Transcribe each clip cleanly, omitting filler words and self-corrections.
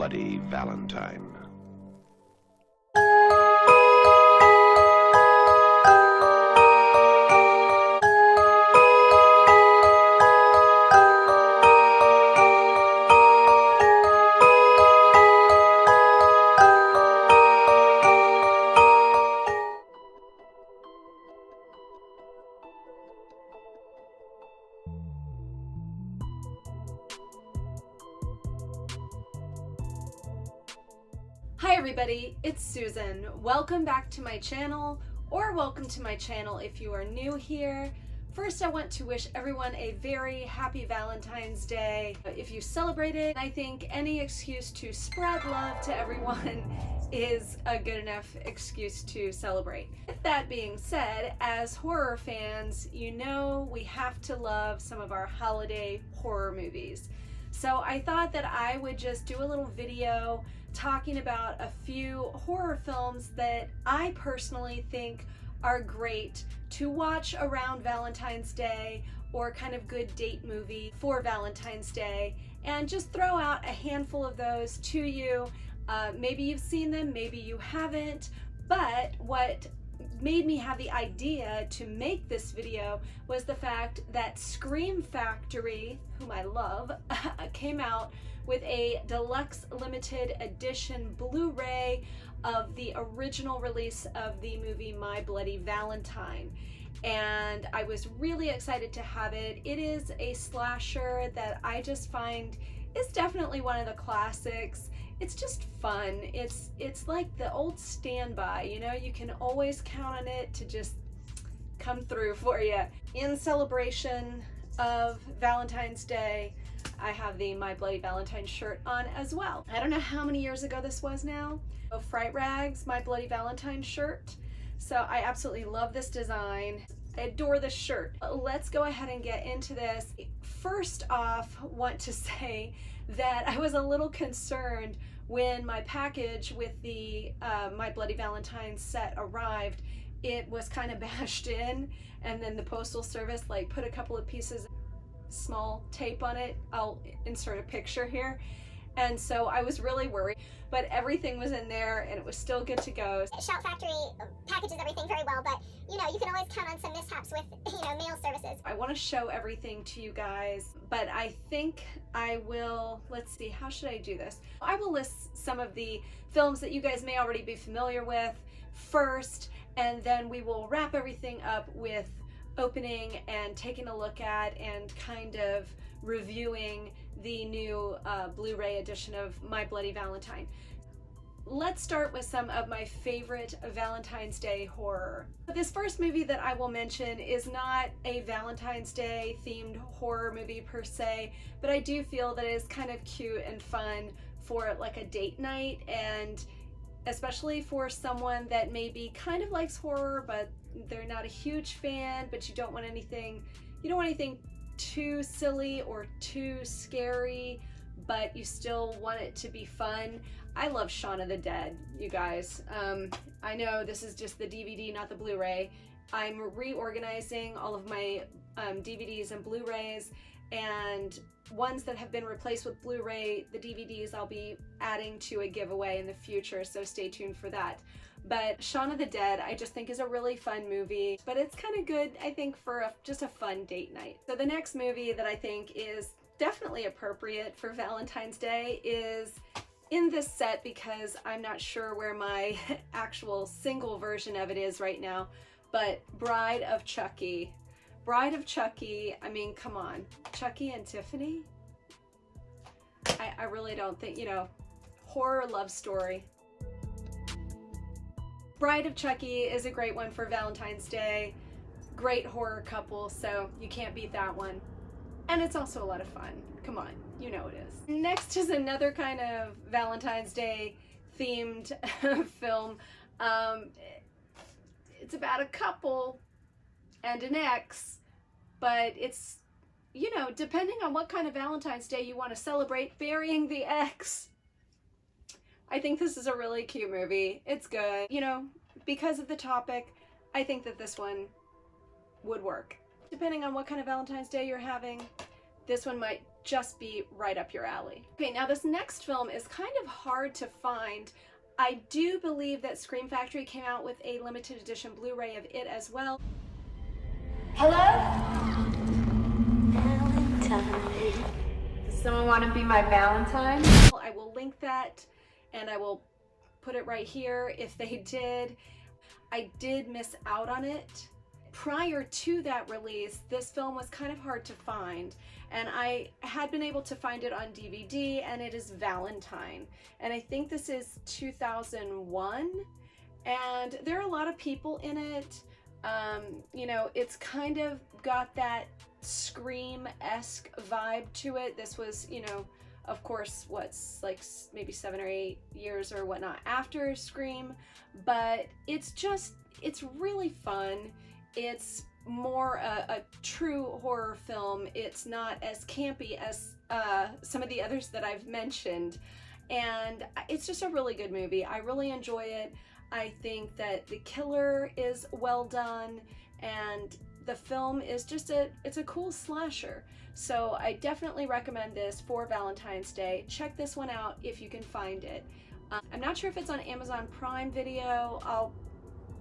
Bloody Valentine. Hi everybody, it's Susan. Welcome back to my channel, or welcome to my channel if you are new here. First, I want to wish everyone a very happy Valentine's Day. If you celebrate it, I think any excuse to spread love to everyone is a good enough excuse to celebrate. With that being said, as horror fans, you know we have to love some of our holiday horror movies. So I thought that I would just do a little video talking about a few horror films that I personally think are great to watch around Valentine's Day, or kind of good date movie for Valentine's Day, and just throw out a handful of those to you. Maybe you've seen them, maybe you haven't, but what made me have the idea to make this video was the fact that Scream Factory, whom I love, came out with a deluxe limited edition Blu-ray of the original release of the movie My Bloody Valentine, and I was really excited to have it. It is a slasher that I just find is definitely one of the classics. It's just fun. It's like the old standby, you know, you can always count on it to just come through for you. In celebration of Valentine's Day, I have the My Bloody Valentine shirt on as well. I don't know how many years ago this was now. Fright Rags, My Bloody Valentine shirt. So I absolutely love this design. I adore this shirt. Let's go ahead and get into this. First off, want to say that I was a little concerned when my package with the My Bloody Valentine set arrived. It was kind of bashed in, and then the postal service like put a couple of pieces of small tape on it. I'll insert a picture here. And so I was really worried, but everything was in there and it was still good to go. Shout Factory packages everything very well, but you know, you can always count on some mishaps with, mail services. I want to show everything to you guys, but I think I will, let's see, how should I do this? I will list some of the films that you guys may already be familiar with first, and then we will wrap everything up with opening and taking a look at and kind of reviewing the new Blu-ray edition of My Bloody Valentine. Let's start with some of my favorite Valentine's Day horror. This first movie that I will mention is not a Valentine's Day themed horror movie per se, but I do feel that it is kind of cute and fun for like a date night, and especially for someone that maybe kind of likes horror but they're not a huge fan, but you don't want anything too silly or too scary, but you still want it to be fun. I love Shaun of the Dead, you guys. I know this is just the DVD, not the Blu-ray. I'm reorganizing all of my DVDs and Blu-rays, and ones that have been replaced with Blu-ray, the DVDs I'll be adding to a giveaway in the future, so stay tuned for that. But Shaun of the Dead, I just think is a really fun movie, but it's kind of good, I think, for just a fun date night. So the next movie that I think is definitely appropriate for Valentine's Day is in this set, because I'm not sure where my actual single version of it is right now, but Bride of Chucky. Bride of Chucky, I mean, come on. Chucky and Tiffany? I really don't think, horror love story. Bride of Chucky is a great one for Valentine's Day. Great horror couple, so you can't beat that one. And it's also a lot of fun. Come on, you know it is. Next is another kind of Valentine's Day themed film. It's about a couple and an ex, but it's, depending on what kind of Valentine's Day you want to celebrate, burying the ex. I think this is a really cute movie. It's good. Because of the topic, I think that this one would work. Depending on what kind of Valentine's Day you're having, this one might just be right up your alley. Okay, now this next film is kind of hard to find. I do believe that Scream Factory came out with a limited edition Blu-ray of it as well. Hello? Valentine. Does someone want to be my Valentine? I will link that and I will put it right here if they did. I did miss out on it. Prior to that release, this film was kind of hard to find, and I had been able to find it on DVD, and it is Valentine. And I think this is 2001, and there are a lot of people in it. You know, it's kind of got that Scream-esque vibe to it. This was, you know, of course, what's like maybe 7 or 8 years or whatnot after Scream, but it's really fun. It's more a true horror film. It's not as campy as some of the others that I've mentioned, and it's just a really good movie. I really enjoy it. I think that the killer is well done, and the film is just it's a cool slasher. So I definitely recommend this for Valentine's Day. Check this one out if you can find it. I'm not sure if it's on Amazon Prime Video. I'll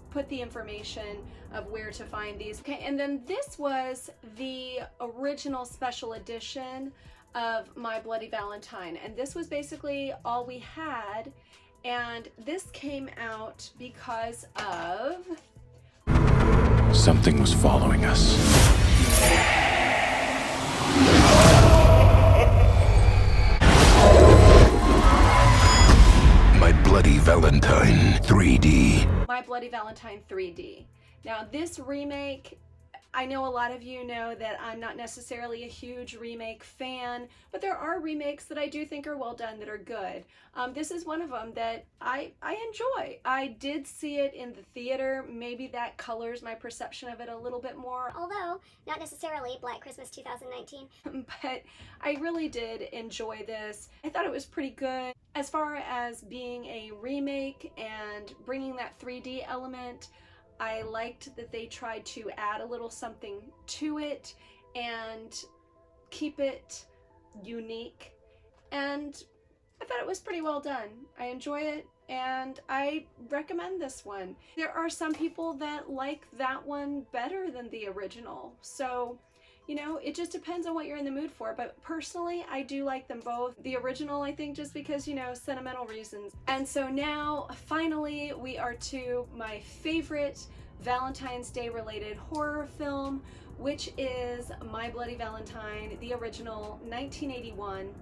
put the information of where to find these. Okay, and then this was the original special edition of My Bloody Valentine, and this was basically all we had, and this came out because of something was following us. My Bloody Valentine 3D. My Bloody Valentine 3D. Now this remake, I know a lot of you know that I'm not necessarily a huge remake fan, but there are remakes that I do think are well done, that are good. This is one of them that I enjoy. I did see it in the theater. Maybe that colors my perception of it a little bit more. Although, not necessarily Black Christmas 2019. But I really did enjoy this. I thought it was pretty good. As far as being a remake and bringing that 3D element, I liked that they tried to add a little something to it and keep it unique, and I thought it was pretty well done. I enjoy it, and I recommend this one. There are some people that like that one better than the original, so you know, it just depends on what you're in the mood for, but personally, I do like them both. The original, I think, just because, you know, sentimental reasons. And so now, finally, we are to my favorite Valentine's Day related horror film, which is My Bloody Valentine, the original, 1981,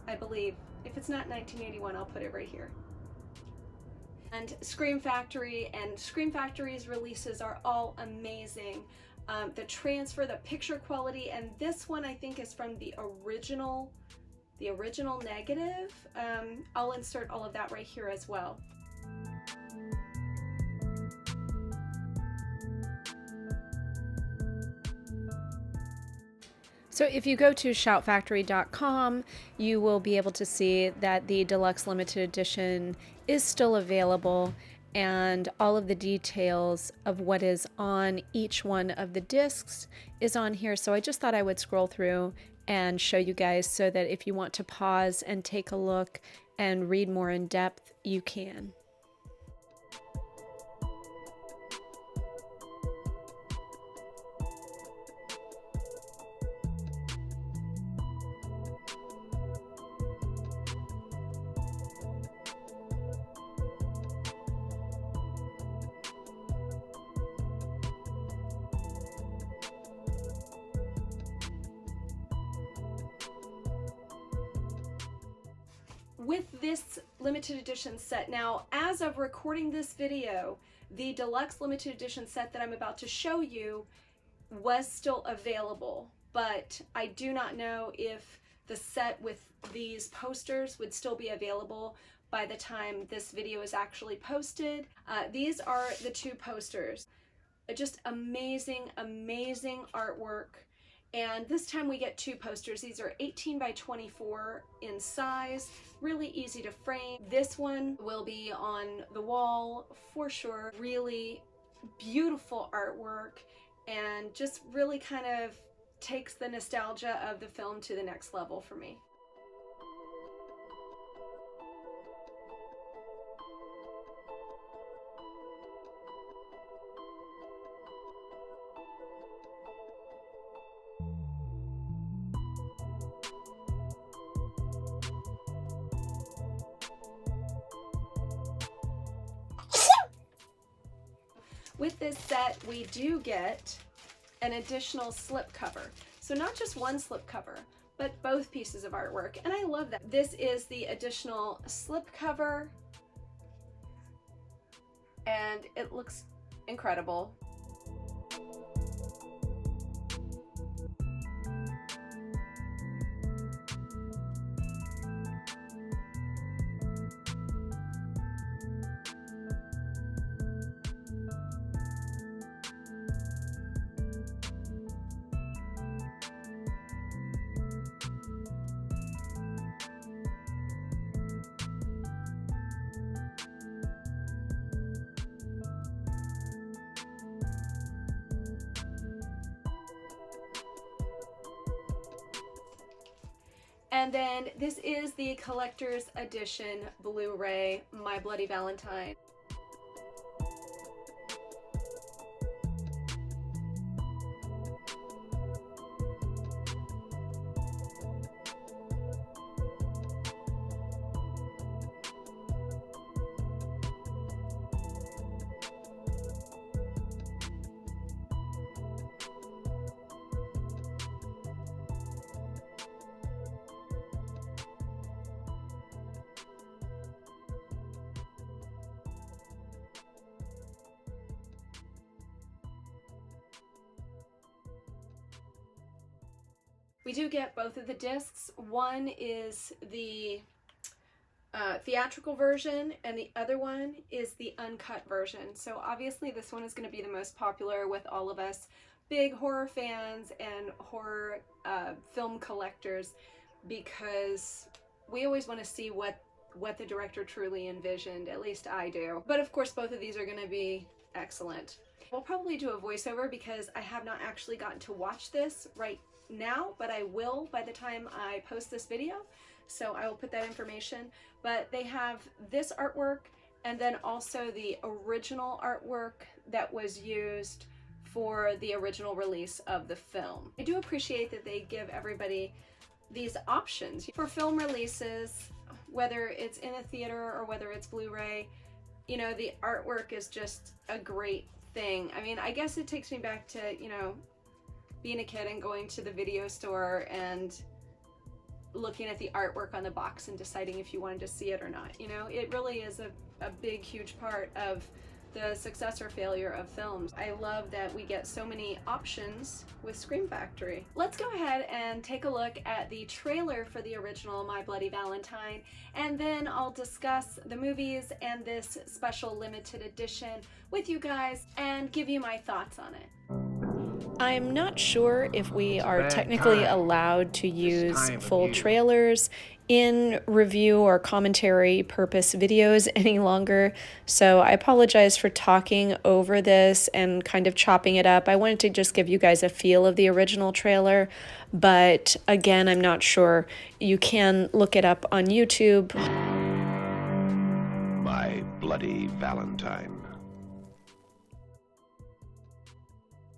I believe. If it's not 1981, I'll put it right here. And Scream Factory, and Scream Factory's releases are all amazing. The transfer, the picture quality, and this one I think is from the original negative. I'll insert all of that right here as well. So if you go to shoutfactory.com, you will be able to see that the deluxe limited edition is still available, and all of the details of what is on each one of the discs is on here. So I just thought I would scroll through and show you guys so that if you want to pause and take a look and read more in depth, you can. With this limited edition set, now as of recording this video, the deluxe limited edition set that I'm about to show you was still available, but I do not know if the set with these posters would still be available by the time this video is actually posted. These are the two posters. Just amazing, amazing artwork. And this time we get two posters. These are 18 by 24 in size, really easy to frame. This one will be on the wall for sure. Really beautiful artwork and just really kind of takes the nostalgia of the film to the next level for me. With this set, we do get an additional slipcover. So not just one slipcover, but both pieces of artwork. And I love that. This is the additional slipcover, and it looks incredible. And then this is the collector's edition Blu-ray, My Bloody Valentine. We do get both of the discs. One is the theatrical version, and the other one is the uncut version. So obviously this one is going to be the most popular with all of us big horror fans and horror film collectors, because we always want to see what the director truly envisioned. At least I do. But of course both of these are going to be excellent. We'll probably do a voiceover because I have not actually gotten to watch this right now, but I will by the time I post this video, so I will put that information. But they have this artwork and then also the original artwork that was used for the original release of the film. I do appreciate that they give everybody these options for film releases, whether it's in a theater or whether it's Blu-ray. You know, the artwork is just a great thing. I mean, I guess it takes me back to, you know, being a kid and going to the video store and looking at the artwork on the box and deciding if you wanted to see it or not. You know, it really is a big, huge part of the success or failure of films. I love that we get so many options with Scream Factory. Let's go ahead and take a look at the trailer for the original My Bloody Valentine, and then I'll discuss the movies and this special limited edition with you guys and give you my thoughts on it. I'm not sure if we are technically allowed to use full trailers in review or commentary purpose videos any longer, so I apologize for talking over this and kind of chopping it up. I wanted to just give you guys a feel of the original trailer, but again, I'm not sure. You can look it up on YouTube. My Bloody Valentine.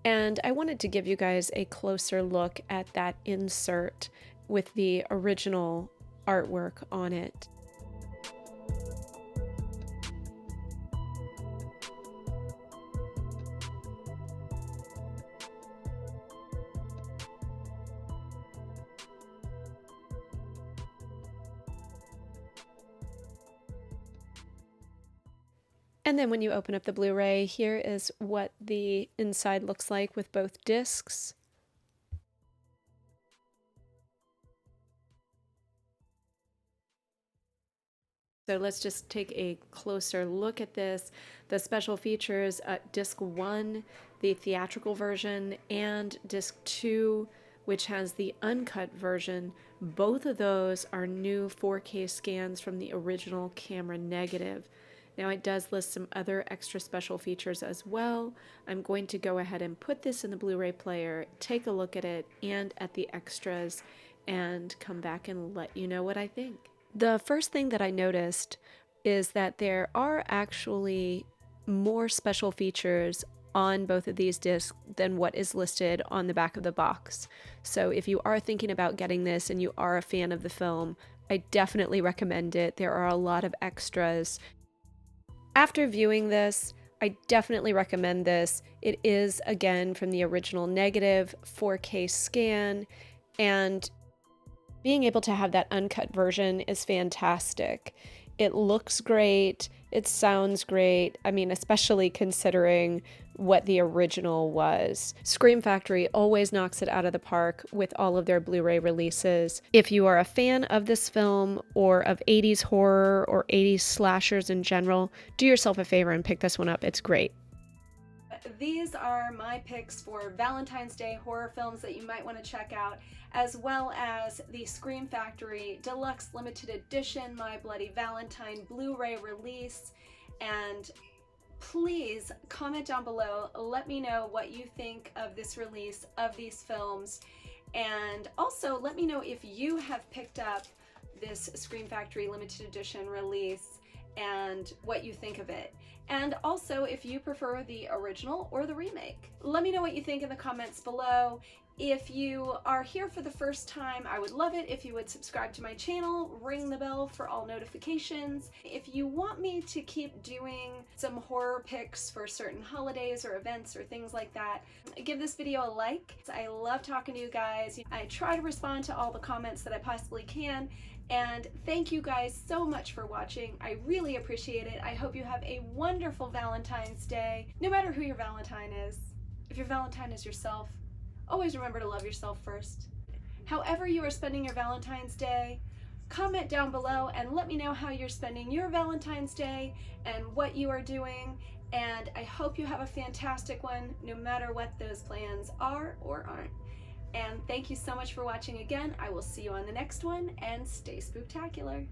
And I wanted to give you guys a closer look at that insert with the original artwork on it. And then when you open up the Blu-ray, here is what the inside looks like with both discs. So let's just take a closer look at this. The special features, disc 1, the theatrical version, and disc 2, which has the uncut version. Both of those are new 4K scans from the original camera negative. Now it does list some other extra special features as well. I'm going to go ahead and put this in the Blu-ray player, take a look at it and at the extras, and come back and let you know what I think. The first thing that I noticed is that there are actually more special features on both of these discs than what is listed on the back of the box. So if you are thinking about getting this and you are a fan of the film, I definitely recommend it. There are a lot of extras. After viewing this, I definitely recommend this. It is, again, from the original negative 4K scan, and being able to have that uncut version is fantastic. It looks great, it sounds great, I mean, especially considering what the original was. Scream Factory always knocks it out of the park with all of their Blu-ray releases. If you are a fan of this film or of 80s horror or 80s slashers in general, do yourself a favor and pick this one up. It's great. These are my picks for Valentine's Day horror films that you might want to check out, as well as the Scream Factory Deluxe Limited Edition My Bloody Valentine Blu-ray release. And please comment down below, let me know what you think of this release of these films, and also let me know if you have picked up this Scream Factory Limited Edition release and what you think of it. And also if you prefer the original or the remake. Let me know what you think in the comments below. If you are here for the first time, I would love it if you would subscribe to my channel, ring the bell for all notifications. If you want me to keep doing some horror picks for certain holidays or events or things like that, give this video a like. I love talking to you guys. I try to respond to all the comments that I possibly can. And thank you guys so much for watching. I really appreciate it. I hope you have a wonderful Valentine's Day, no matter who your Valentine is. If your Valentine is yourself, always remember to love yourself first. However you are spending your Valentine's Day, comment down below and let me know how you're spending your Valentine's Day and what you are doing. And I hope you have a fantastic one, no matter what those plans are or aren't. And thank you so much for watching again. I will see you on the next one, and stay spooktacular.